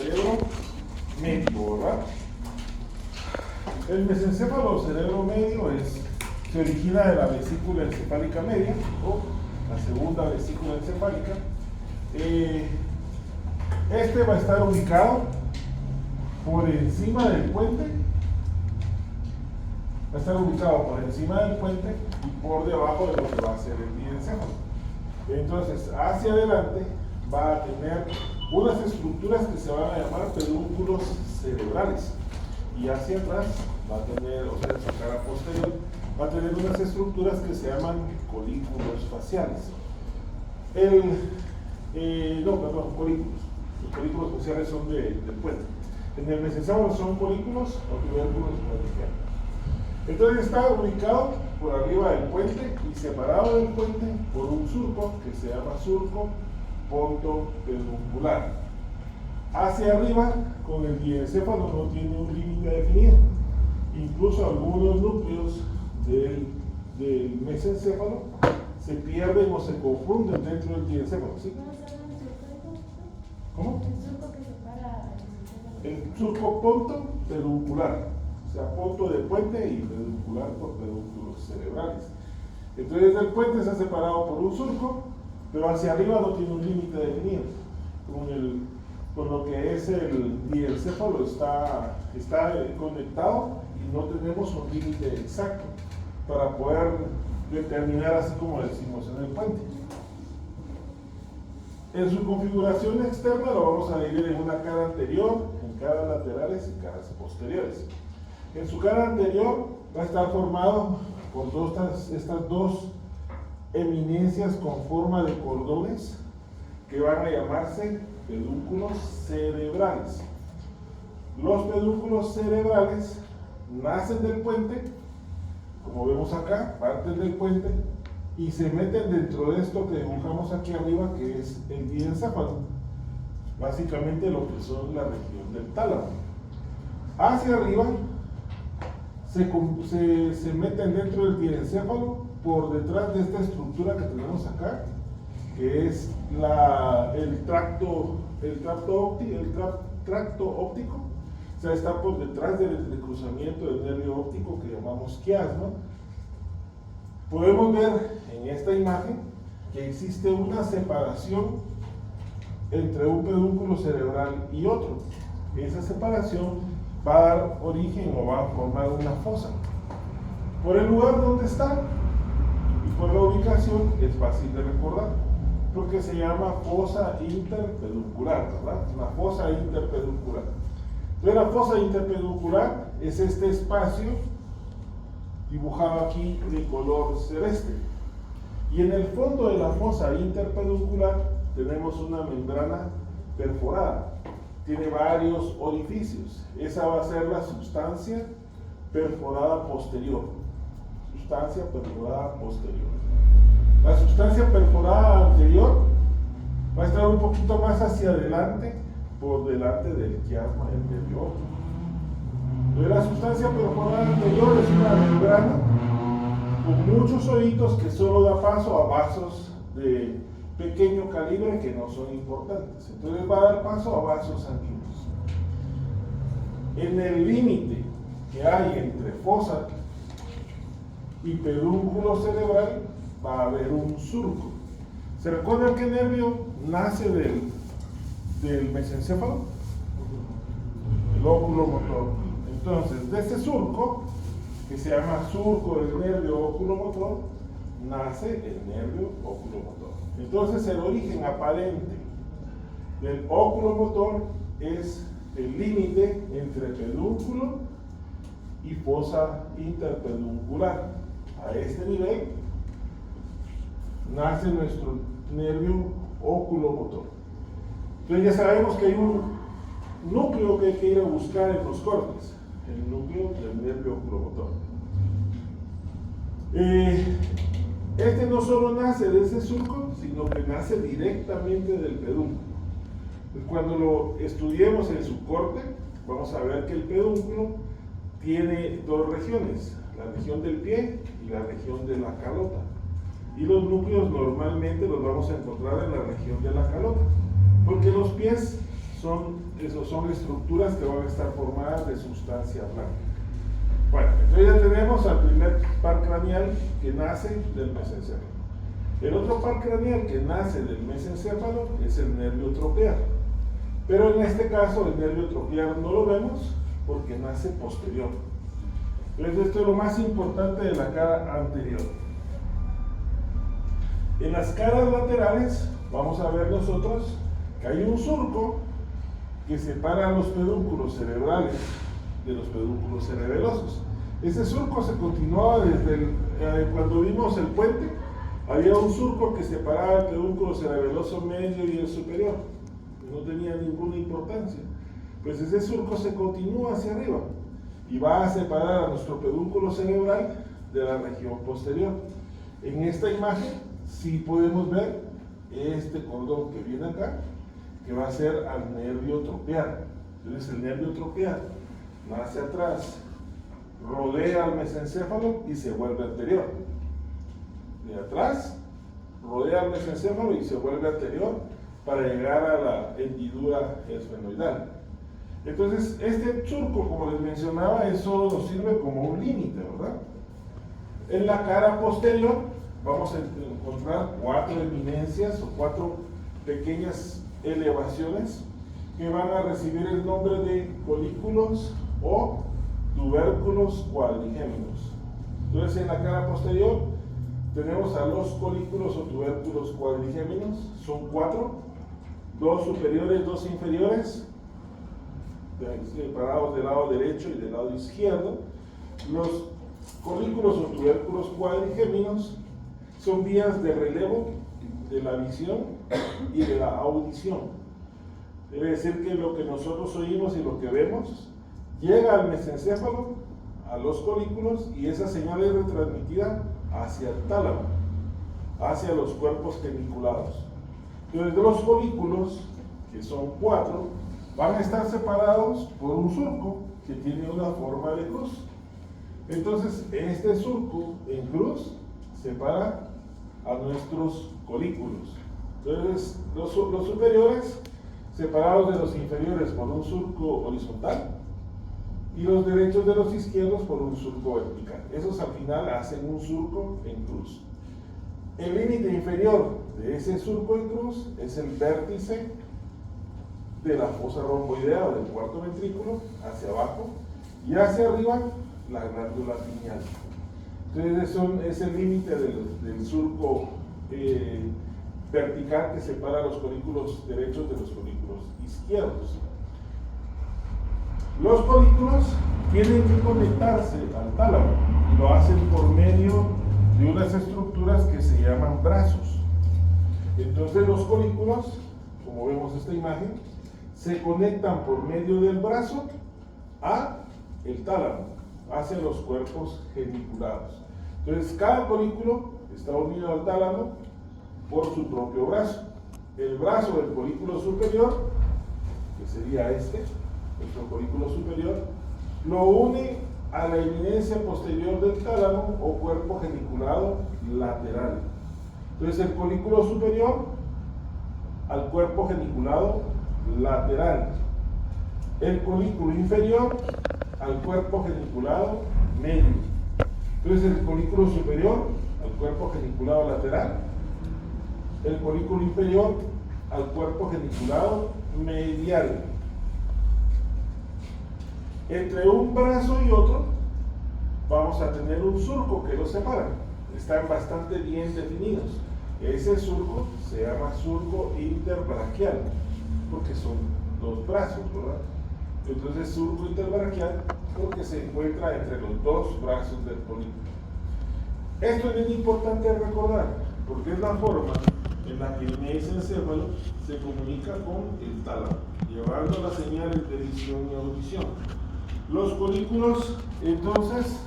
cerebro medio, ¿verdad? El mesencéfalo o cerebro medio se origina de la vesícula encefálica media o la segunda vesícula encefálica. Este va a estar ubicado por encima del puente, va a estar ubicado por encima del puente y por debajo de lo que va a ser el diencéfalo. Entonces, hacia adelante va a tener unas estructuras que se van a llamar pedúnculos cerebrales, y hacia atrás va a tener, o sea, en su cara posterior, va a tener unas estructuras que se llaman colículos faciales. Colículos. Los colículos faciales son del puente. En el mesencéfalo son colículos o tubérculos. Entonces está ubicado por arriba del puente y separado del puente por un surco que se llama surco pontopeduncular. Hacia arriba, con el diencéfalo no tiene un límite definido. Incluso algunos núcleos del mesencéfalo se pierden o se confunden dentro del diencéfalo, ¿sí? ¿Cómo? El surco que separa El surco pontopeduncular, o sea, ponto de puente y peduncular por pedúnculos cerebrales. Entonces el puente está separado por un surco, pero hacia arriba no tiene un límite definido. Con lo que es el diencéfalo está conectado y no tenemos un límite exacto para poder determinar, así como decimos en el puente. En su configuración externa lo vamos a dividir en una cara anterior, en caras laterales y caras posteriores. En su cara anterior va a estar formado por estas dos eminencias con forma de cordones que van a llamarse pedúnculos cerebrales. Los pedúnculos cerebrales nacen del puente, como vemos acá, parten del puente y se meten dentro de esto que dibujamos aquí arriba, que es el diencéfalo, básicamente lo que son la región del tálamo. Hacia arriba se meten dentro del diencéfalo por detrás de esta estructura que tenemos acá, que es el tracto óptico, o sea, está por detrás del cruzamiento del nervio óptico que llamamos quiasma. Podemos ver en esta imagen que existe una separación entre un pedúnculo cerebral y otro. Esa separación va a dar origen o va a formar una fosa. Por el lugar donde está y por la ubicación es fácil de recordar, porque se llama fosa interpeduncular, ¿verdad? Una fosa interpeduncular. Entonces la fosa interpeduncular es este espacio dibujado aquí de color celeste. Y en el fondo de la fosa interpeduncular tenemos una membrana perforada. Tiene varios orificios. Esa va a ser la sustancia perforada posterior. Sustancia perforada posterior. La sustancia perforada anterior va a estar un poquito más hacia adelante, por delante del quiasma del nervio óptico. La sustancia perforada anterior es una membrana con muchos hoyitos que solo da paso a vasos de pequeño calibre que no son importantes. Entonces va a dar paso a vasos sanguíneos. En el límite que hay entre fosa y pedúnculo cerebral va a haber un surco. ¿Se recuerdan qué nervio nace del mesencéfalo? El óculo motor. Entonces, de este surco, que se llama surco del nervio oculomotor, nace el nervio oculomotor. Entonces, el origen aparente del oculomotor es el límite entre pedúnculo y fosa interpeduncular. A este nivel nace nuestro nervio oculomotor. Entonces ya sabemos que hay un núcleo que hay que ir a buscar en los cortes, el núcleo del nervio oculomotor. Este no solo nace de ese surco, sino que nace directamente del pedúnculo. Cuando lo estudiemos en su corte, vamos a ver que el pedúnculo tiene dos regiones, la región del pie y la región de la calota. Y los núcleos normalmente los vamos a encontrar en la región de la calota, porque los pies son esos son estructuras que van a estar formadas de sustancia blanca. Bueno, entonces ya tenemos al primer par craneal que nace del mesencéfalo. El otro par craneal que nace del mesencéfalo es el nervio troquear. Pero en este caso el nervio troquear no lo vemos porque nace posterior. Entonces esto es lo más importante de la cara anterior. En las caras laterales vamos a ver nosotros que hay un surco que separa los pedúnculos cerebrales de los pedúnculos cerebelosos. Ese surco se continuaba desde cuando vimos el puente, había un surco que separaba el pedúnculo cerebeloso medio y el superior. No tenía ninguna importancia. Pues ese surco se continúa hacia arriba y va a separar a nuestro pedúnculo cerebral de la región posterior. En esta imagen sí podemos ver este cordón que viene acá, que va a ser al nervio troquear. Entonces el nervio troquear nace atrás, rodea al mesencéfalo y se vuelve anterior. De atrás, rodea al mesencéfalo y se vuelve anterior para llegar a la hendidura esfenoidal. Entonces, este surco, como les mencionaba, eso nos sirve como un límite, ¿verdad? En la cara posterior vamos a encontrar 4 eminencias o 4 pequeñas elevaciones que van a recibir el nombre de colículos o tubérculos cuadrigéminos. Entonces, en la cara posterior tenemos a los colículos o tubérculos cuadrigéminos, son 4, 2 superiores, 2 inferiores, separados del lado derecho y del lado izquierdo. Los colículos o tubérculos cuadrigéminos son vías de relevo de la visión y de la audición. Debe decir que lo que nosotros oímos y lo que vemos llega al mesencéfalo, a los colículos, y esa señal es retransmitida hacia el tálamo, hacia los cuerpos geniculados. Entonces, de los colículos, que son 4, van a estar separados por un surco que tiene una forma de cruz. Entonces, este surco en cruz separa a nuestros colículos. Entonces, los superiores separados de los inferiores por un surco horizontal y los derechos de los izquierdos por un surco vertical. Esos al final hacen un surco en cruz. El límite inferior de ese surco en cruz es el vértice de la fosa romboidea o del cuarto ventrículo hacia abajo, y hacia arriba la glándula pineal. Entonces es el límite del surco vertical que separa los colículos derechos de los colículos izquierdos. Los colículos tienen que conectarse al tálamo y lo hacen por medio de unas estructuras que se llaman brazos. Entonces los colículos, como vemos esta imagen, se conectan por medio del brazo a el tálamo, hacia los cuerpos geniculados. Entonces cada colículo está unido al tálamo por su propio brazo. El brazo del colículo superior, que sería este, nuestro colículo superior, lo une a la eminencia posterior del tálamo o cuerpo geniculado lateral. Entonces el colículo superior al cuerpo geniculado lateral. El colículo inferior al cuerpo geniculado medio. Entonces el colículo superior al cuerpo geniculado lateral. El colículo inferior al cuerpo geniculado medial. Entre un brazo y otro vamos a tener un surco que los separa. Están bastante bien definidos. Ese surco se llama surco interbraquial, porque son 2 brazos, ¿verdad? Entonces surco interbraquial porque se encuentra entre los 2 brazos del colículo. Esto es bien importante recordar, porque es la forma en la que el mesencéfalo se comunica con el tálamo, llevando las señales de visión y audición. Los colículos, entonces,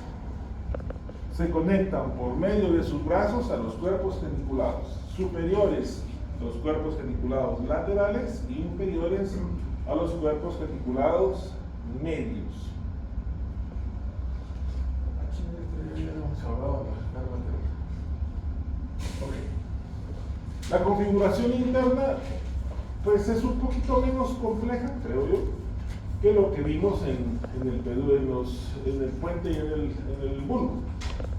se conectan por medio de sus brazos a los cuerpos geniculados superiores, los cuerpos geniculados laterales, e inferiores a los cuerpos geniculados medios. La configuración interna pues es un poquito menos compleja, creo yo, que lo que vimos en el puente y en el bulbo.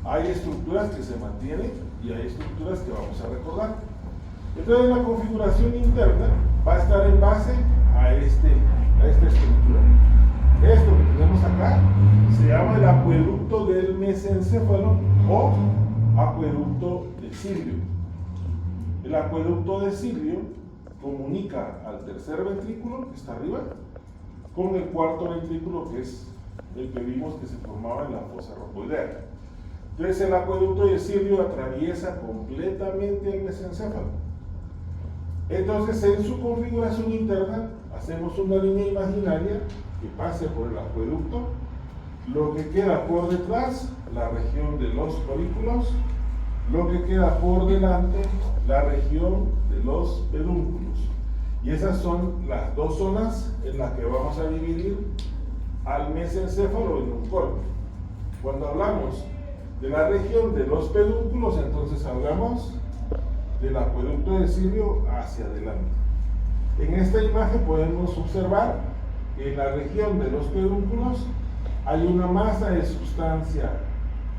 Hay estructuras que se mantienen y hay estructuras que vamos a recordar. Entonces la configuración interna va a estar en base a esta estructura. Esto que tenemos acá se llama el acueducto del mesencéfalo o acueducto de Silvio. El acueducto de Silvio comunica al tercer ventrículo, que está arriba, con el cuarto ventrículo, que es el que vimos que se formaba en la fosa romboidea. Entonces el acueducto de Silvio atraviesa completamente el mesencéfalo. Entonces en su configuración interna hacemos una línea imaginaria que pase por el acueducto, lo que queda por detrás, la región de los corículos, lo que queda por delante, la región de los pedúnculos. Y esas son las dos zonas en las que vamos a dividir al mesencéfalo en un corte. Cuando hablamos de la región de los pedúnculos, entonces hablamos del acueducto de Silvio hacia adelante. En esta imagen podemos observar que en la región de los pedúnculos hay una masa de sustancia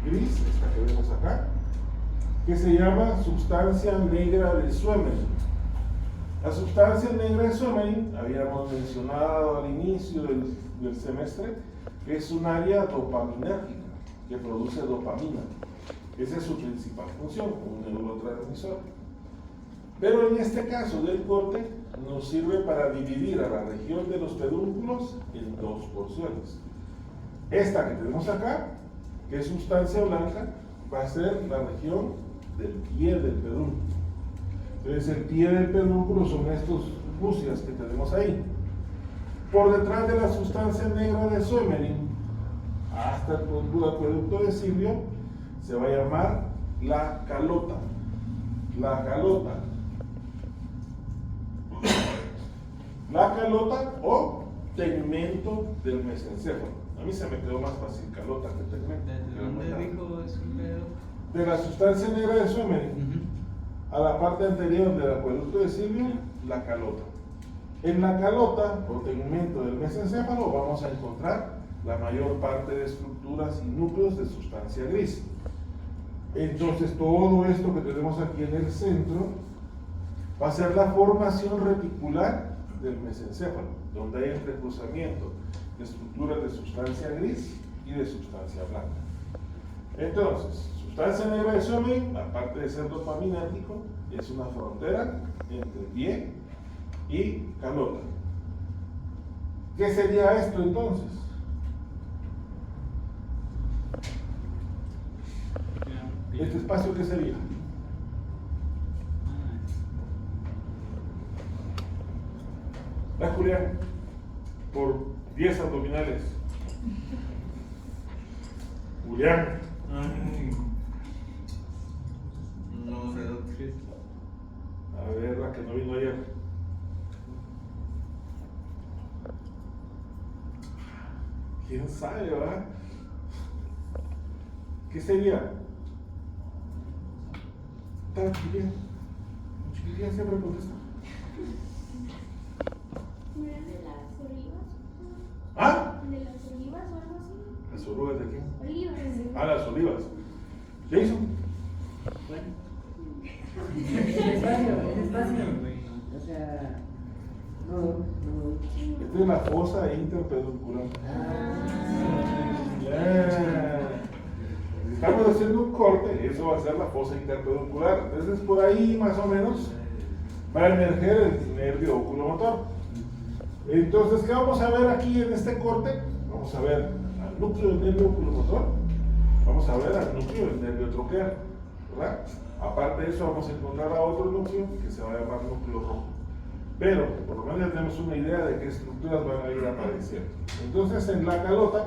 gris, esta que vemos acá, que se llama sustancia negra de Swemeling. La sustancia negra de Swemeling, habíamos mencionado al inicio del semestre, que es un área dopaminérgica, que produce dopamina. Esa es su principal función, un neurotransmisor. Pero en este caso del corte, nos sirve para dividir a la región de los pedúnculos en dos porciones. Esta que tenemos acá, que es sustancia blanca, va a ser la región del pie del pedúnculo. Entonces el pie del pedúnculo son estos gúseas que tenemos ahí. Por detrás de la sustancia negra de Swemeling, hasta el acueducto de Silvio, se va a llamar la calota. La calota. La calota o tegmento del mesencéfalo. A mí se me quedó más fácil calota que tegmento. ¿De dónde dijo es un pedo? De la sustancia negra de Swemeling a la parte anterior del acueducto de Silvio, la calota. En la calota o tegmento del mesencéfalo vamos a encontrar la mayor parte de estructuras y núcleos de sustancia gris. Entonces todo esto que tenemos aquí en el centro va a ser la formación reticular del mesencéfalo, donde hay entrecruzamiento de estructuras de sustancia gris y de sustancia blanca. Entonces, sustancia negra de Swemeling, aparte de ser dopaminérgico, es una frontera entre pie y calota. ¿Qué sería esto entonces? ¿Este espacio qué sería? Julián, por 10 abdominales. Julián. No sé, doctor. A ver, la que no vino ayer. ¿Quién sabe, verdad? ¿Qué sería? Tan chiquitilla. Chiquitilla siempre contesta. ¿No era de las olivas? ¿Ah? ¿De las olivas o algo así? ¿Las orugas de quién? Olivas. Ah, las olivas. Jason. Es espacio. O sea, no. Esta es la fosa interpeduncular. Yeah. Si estamos haciendo un corte, eso va a ser la fosa interpeduncular. Entonces, por ahí más o menos va a emerger el nervio oculomotor. Entonces, ¿qué vamos a ver aquí en este corte? Vamos a ver al núcleo del nervio oculomotor, vamos a ver al núcleo del nervio troqueal, ¿verdad? Aparte de eso, vamos a encontrar a otro núcleo que se va a llamar núcleo rojo. Pero, por lo menos ya tenemos una idea de qué estructuras van a ir apareciendo. Entonces, en la calota,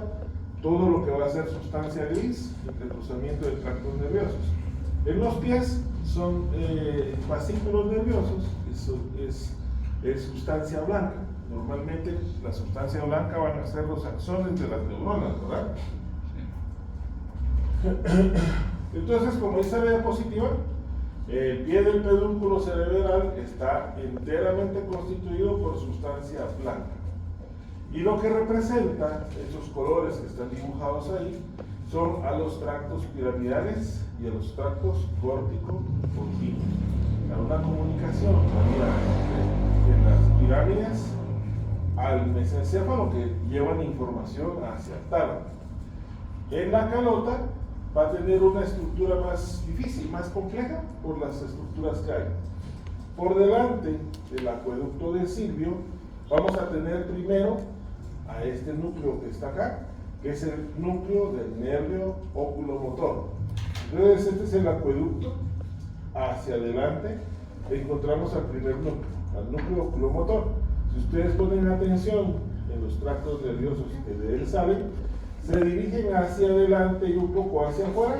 todo lo que va a ser sustancia gris, entrecruzamiento de tractos nerviosos. En los pies son fascículos nerviosos, eso es sustancia blanca. Normalmente la sustancia blanca van a ser los axones de las neuronas, ¿verdad? Sí. Entonces, como dice la diapositiva, El pie del pedúnculo cerebral está enteramente constituido por sustancia blanca. Y lo que representa esos colores que están dibujados ahí son a los tractos piramidales y a los tractos córtico-pontinos. Hay una comunicación en las pirámides al mesencéfalo que llevan información hacia el tálamo. En la calota va a tener una estructura más difícil, más compleja por las estructuras que hay. Por delante del acueducto de Silvio vamos a tener primero a este núcleo que está acá, que es el núcleo del nervio oculomotor. Entonces este es el acueducto. Hacia adelante encontramos al primer núcleo, al núcleo oculomotor. Si ustedes ponen atención en los tractos nerviosos que de él salen, se dirigen hacia adelante y un poco hacia afuera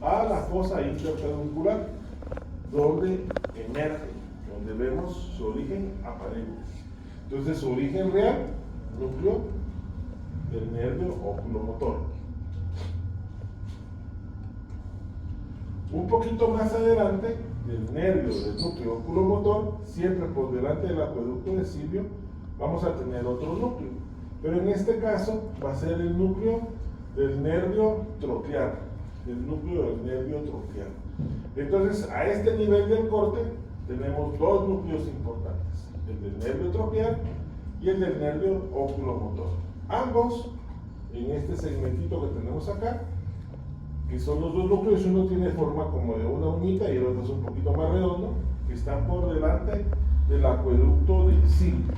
a la fosa interpeduncular, donde emerge, donde vemos su origen aparente. Entonces su origen real, núcleo del nervio oculomotor. Un poquito más adelante del nervio del núcleo oculomotor, siempre por delante del acueducto de Silvio, vamos a tener otro núcleo. Pero en este caso va a ser el núcleo del nervio troqueal. El núcleo del nervio troqueal. Entonces, a este nivel del corte tenemos dos núcleos importantes: el del nervio troqueal y el del nervio oculomotor. Ambos, en este segmentito que tenemos acá, que son los dos núcleos, uno tiene forma como de una uñita y el otro es un poquito más redondo, que están por delante del acueducto de Silvio.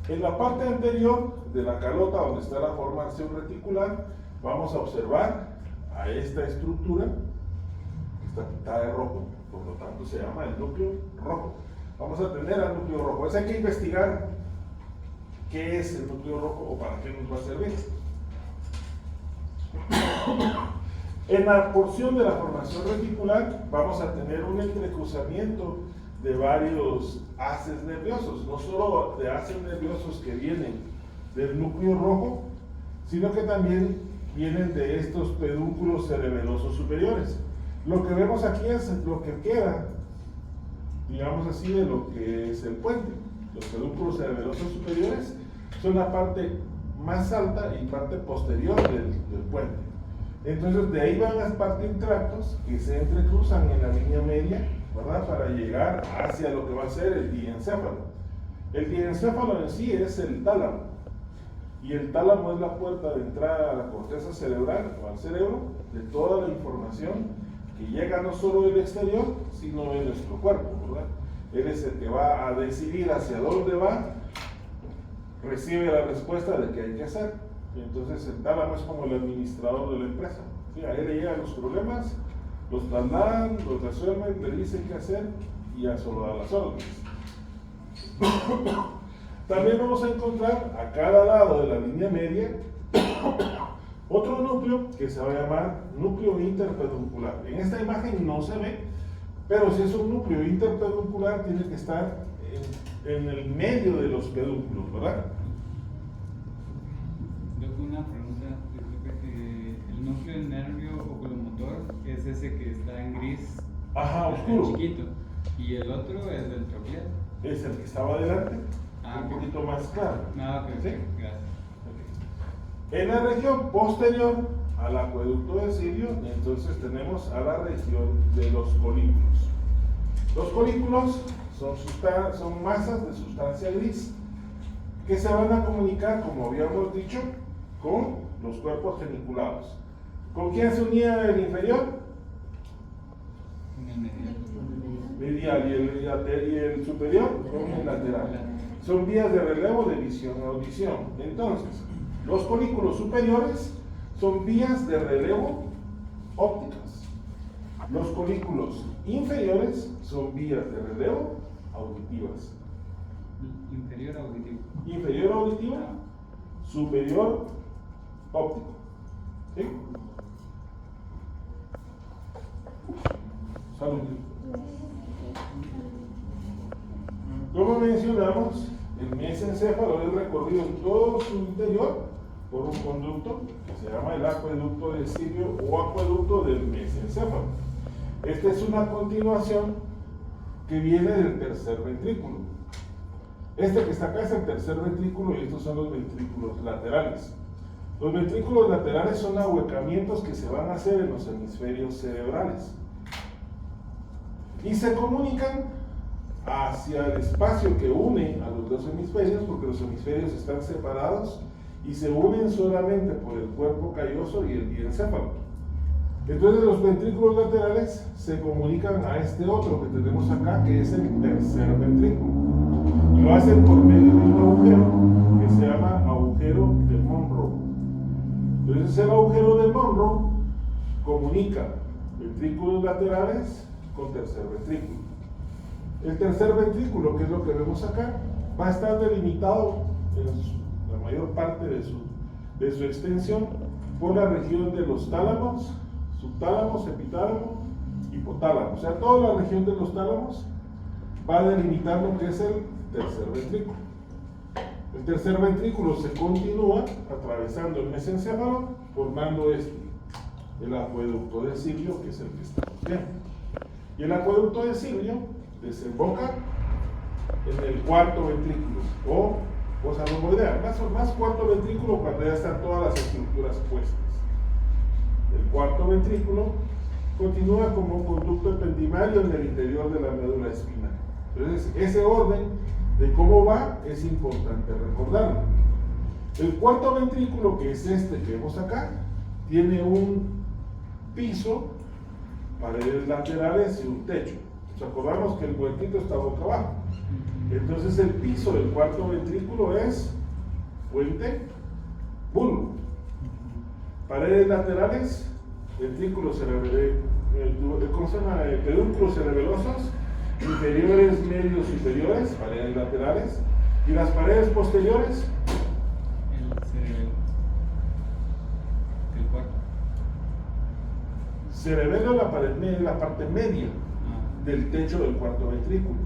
En la parte anterior de la calota, donde está la formación reticular, vamos a observar a esta estructura que está pintada de rojo, por lo tanto se llama el núcleo rojo. Vamos a tener al núcleo rojo. Hay que investigar qué es el núcleo rojo o para qué nos va a servir. En la porción de la formación reticular vamos a tener un entrecruzamiento de varios haces nerviosos, no solo de haces nerviosos que vienen del núcleo rojo, sino que también vienen de estos pedúnculos cerebelosos superiores. Lo que vemos aquí es lo que queda, digamos así, de lo que es el puente. Los pedúnculos cerebelosos superiores son la parte más alta y parte posterior del puente. Entonces de ahí van a partir tractos que se entrecruzan en la línea media, ¿verdad?, para llegar hacia lo que va a ser el diencéfalo. El diencéfalo en sí es el tálamo, y el tálamo es la puerta de entrada a la corteza cerebral o al cerebro de toda la información que llega no solo del exterior, sino de nuestro cuerpo, ¿verdad? Él es el que va a decidir hacia dónde va, recibe la respuesta de qué hay que hacer. Y entonces el tálamo es como el administrador de la empresa. ¿Sí? A él le llegan los problemas, los trasladan, los resuelven, le dicen qué hacer y ya solo da las órdenes. También vamos a encontrar a cada lado de la línea media otro núcleo que se va a llamar núcleo interpeduncular. En esta imagen no se ve, pero si es un núcleo interpeduncular tiene que estar en el medio de los pedúnculos, ¿verdad? Yo tengo una pregunta, disculpe, el núcleo del nervio oculomotor es ese que está en gris, Ajá, el oscuro. chiquito, y el otro es del troqueal. Es el que estaba adelante, Ah, un ok. poquito más claro. Ah, ok, ¿Sí? gracias. En la región posterior al acueducto de Silvio, entonces tenemos a la región de los colículos. Los colículos son masas de sustancia gris que se van a comunicar, como habíamos dicho, con los cuerpos geniculados. ¿Con quién se unía el inferior? En el medial. Medial, y el superior con el lateral. Son vías de relevo de visión a audición. Entonces, los colículos superiores son vías de relevo ópticas. Los colículos inferiores son vías de relevo auditivas. Inferior auditivo. Inferior auditiva, superior óptico. ¿Sí? Salud. Como mencionamos, el mesencéfalo es recorrido en todo su interior por un conducto que se llama el acueducto de Sirio o acueducto del mesencéfalo. Esta es una continuación que viene del tercer ventrículo. Este que está acá es el tercer ventrículo y estos son los ventrículos laterales. Los ventrículos laterales son ahuecamientos que se van a hacer en los hemisferios cerebrales y se comunican hacia el espacio que une a los dos hemisferios, porque los hemisferios están separados y se unen solamente por el cuerpo calloso y el diencéfalo. Entonces los ventrículos laterales se comunican a este otro que tenemos acá, que es el tercer ventrículo. Y lo hacen por medio de un agujero que se llama agujero de Monro. Entonces el agujero de Monro comunica ventrículos laterales con tercer ventrículo. El tercer ventrículo, que es lo que vemos acá, va a estar delimitado en la mayor parte de su extensión por la región de los tálamos, subtálamos, epitálamo, hipotálamo. O sea, toda la región de los tálamos va a delimitar lo que es el tercer ventrículo. El tercer ventrículo se continúa atravesando el mesencéfalo, formando el acueducto de Sirio, que es el que estamos viendo. Y el acueducto de Sirio desemboca en el cuarto ventrículo, o salmoidea, más cuarto ventrículo cuando ya están todas las estructuras puestas. El cuarto ventrículo continúa como conducto ependimario en el interior de la médula espinal. Entonces, ese orden de cómo va es importante recordarlo. El cuarto ventrículo, que es este que vemos acá, tiene un piso, paredes laterales y un techo. Nos acordamos que el huequito está boca abajo. Entonces el piso del cuarto ventrículo es puente, bulbo. Paredes laterales, ventrículos pedúnculos cerebelosos, inferiores, medios, superiores, paredes laterales, y las paredes posteriores, El cerebelo. El cuarto. cerebelo la parte media del techo del cuarto ventrículo.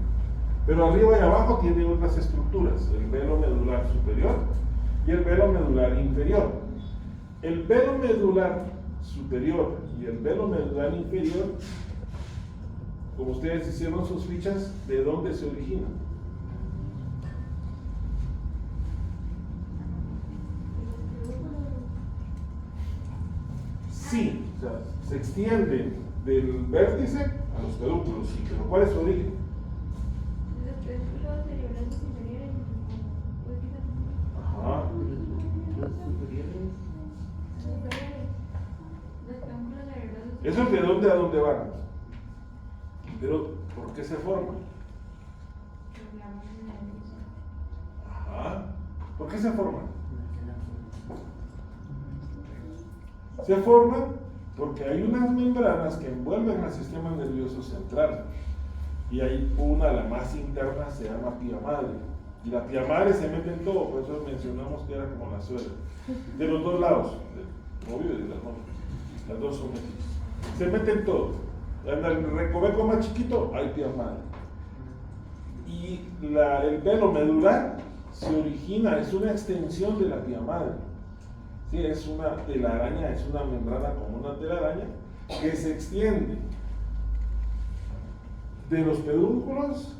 Pero arriba y abajo tiene otras estructuras, el velo medular superior y el velo medular inferior. El velo medular superior y el velo medular inferior, como ustedes hicieron sus fichas, ¿de dónde se originan? Sí, o sea, se extienden del vértice a los pedúnculos, sí, pero ¿cuál es su origen? Los pedúnculos cerebrales superiores. Ajá. Los superiores. Los pedúnculos cerebrales. ¿Eso es de dónde a dónde van? Pero, ¿por qué se forman? Ajá. ¿Por qué se forman? Se forman porque hay unas membranas que envuelven al sistema nervioso central. Y hay una, la más interna, se llama pía madre. Y la pía madre se mete en todo, por eso mencionamos que era como la suegra. De los dos lados, del novio y de la novia. Las dos son metidas. Se mete en todo. En el recoveco más chiquito hay pía madre. Y el velo medular se origina, es una extensión de la pía madre. Sí, es una telaraña, es una membrana como una telaraña que se extiende de los pedúnculos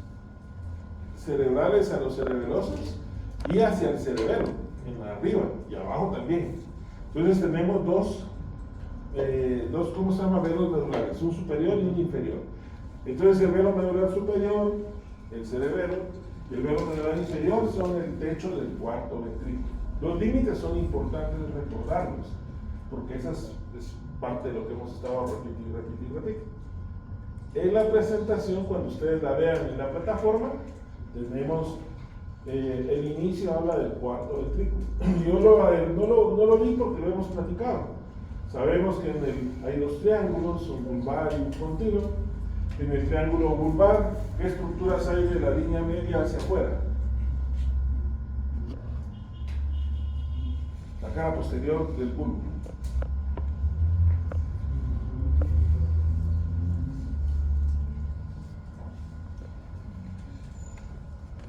cerebrales a los cerebelosos y hacia el cerebelo, en arriba y abajo también. Entonces tenemos dos ¿cómo se llama? Velos medulares, un superior y un inferior. Entonces el velo medular superior, el cerebelo, y el velo medular inferior son el techo del cuarto ventrículo. Los límites son importantes recordarlos, porque esa es parte de lo que hemos estado repitiendo. En la presentación, cuando ustedes la vean en la plataforma, tenemos el inicio, habla del cuarto ventrículo. Yo no lo vi porque lo hemos platicado. Sabemos que hay dos triángulos, un vulvar y un continuo. En el triángulo vulvar, ¿qué estructuras hay de la línea media hacia afuera? La cara posterior del bulbo.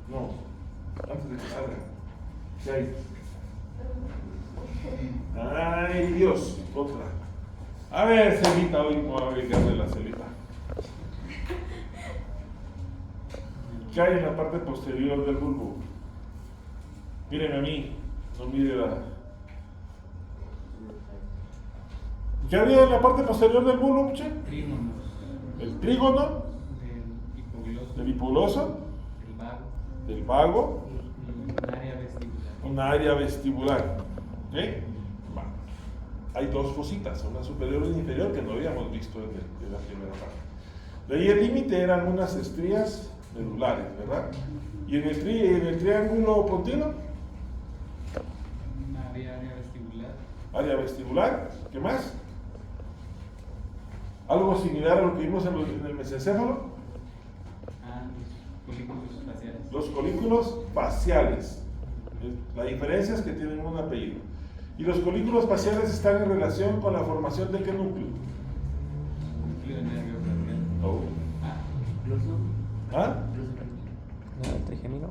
No, antes de que salga. ¿Qué hay? Ay, Dios, otra. A ver, Celita, hoy voy a dedicarle la Celita. ¿Qué hay en la parte posterior del bulbo? Miren a mí, no mire la. ¿Qué había en la parte posterior del bulbo, muchacho? Trígonos. El trígono, Del hipogloso. el hipogloso, El vago. del vago, Y un área vestibular. una área vestibular. ¿Ok? Va. Hay dos fositas, una superior y una inferior, que no habíamos visto en la primera parte. De ahí el límite eran unas estrías medulares, ¿verdad? Y en el triángulo pontino, Una área vestibular. área vestibular, ¿qué más? Algo similar a lo que vimos en el mesencéfalo, Los folículos faciales. los colículos faciales. La diferencia es que tienen un apellido. Y los colículos faciales están en relación con la formación de qué núcleo. Núcleo de nervio facial. Oh. Gloso. ¿Ah? Trigémino.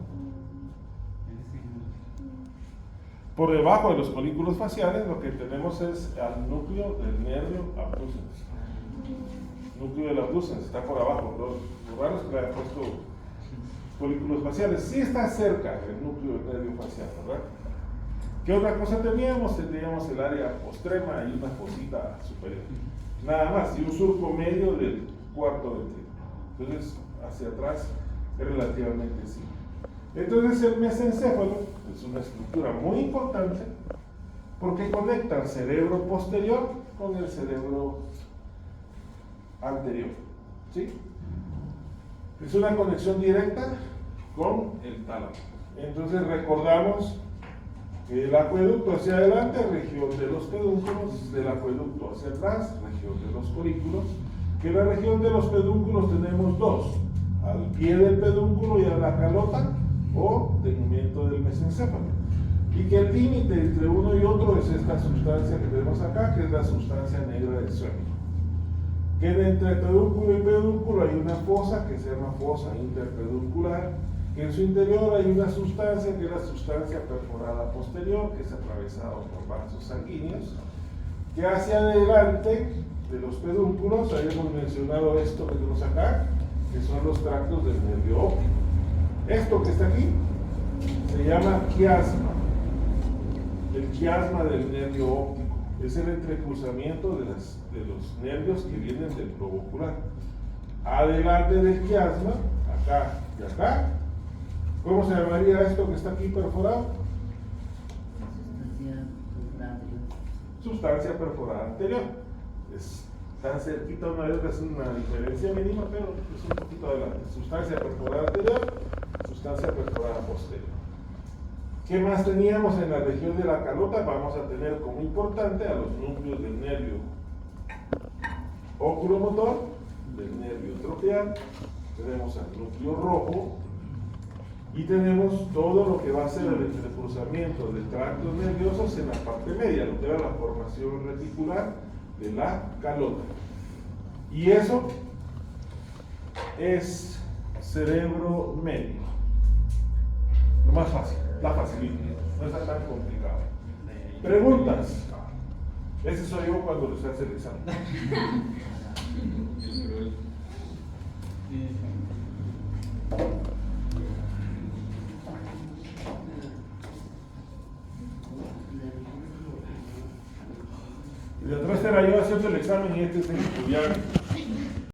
Por debajo de los colículos faciales lo que tenemos es al núcleo del nervio abducens. Núcleo del abducens está por abajo. Lo raro es que le hayan puesto colículos faciales. Sí está cerca del núcleo del nervio facial, ¿verdad? ¿Qué otra cosa teníamos? Tendríamos el área postrema y una fosita superior. Nada más, y un surco medio del cuarto ventrículo. Entonces, hacia atrás es relativamente simple. Entonces, el mesencéfalo es una estructura muy importante porque conecta el cerebro posterior con el cerebro anterior. ¿Sí? Es una conexión directa con el tálamo. Entonces, recordamos que el acueducto hacia adelante, región de los pedúnculos, del acueducto hacia atrás, región de los colículos, que en la región de los pedúnculos tenemos dos, al pie del pedúnculo y a la calota, o tegumento del mesencéfalo, y que el límite entre uno y otro es esta sustancia que tenemos acá, que es la sustancia negra del sueño. Que entre pedúnculo y pedúnculo hay una fosa que se llama fosa interpeduncular, que en su interior hay una sustancia que es la sustancia perforada posterior, que es atravesada por vasos sanguíneos, que hacia adelante de los pedúnculos, habíamos mencionado esto que tenemos acá, que son los tractos del nervio óptico. Esto que está aquí se llama quiasma, el quiasma del nervio óptico. Es el entrecruzamiento de los nervios que vienen del globo ocular. Adelante del quiasma, acá y acá. ¿Cómo se llamaría esto que está aquí perforado? Sustancia perforada anterior. Es tan cerquita una vez, es una diferencia mínima, pero es un poquito adelante. Sustancia perforada anterior, sustancia perforada posterior. ¿Qué más teníamos en la región de la calota? Vamos a tener como importante a los núcleos del nervio oculomotor, del nervio tropial, tenemos al núcleo rojo y tenemos todo lo que va a ser el entrecruzamiento de tractos nerviosos en la parte media, lo que era la formación reticular de la calota. Y eso es cerebro medio. Lo más fácil, la facilita, no está tan complicado. Preguntas. Ese soy yo cuando les hace el examen. Y de atrás era yo haciendo el examen y este es el estudiante.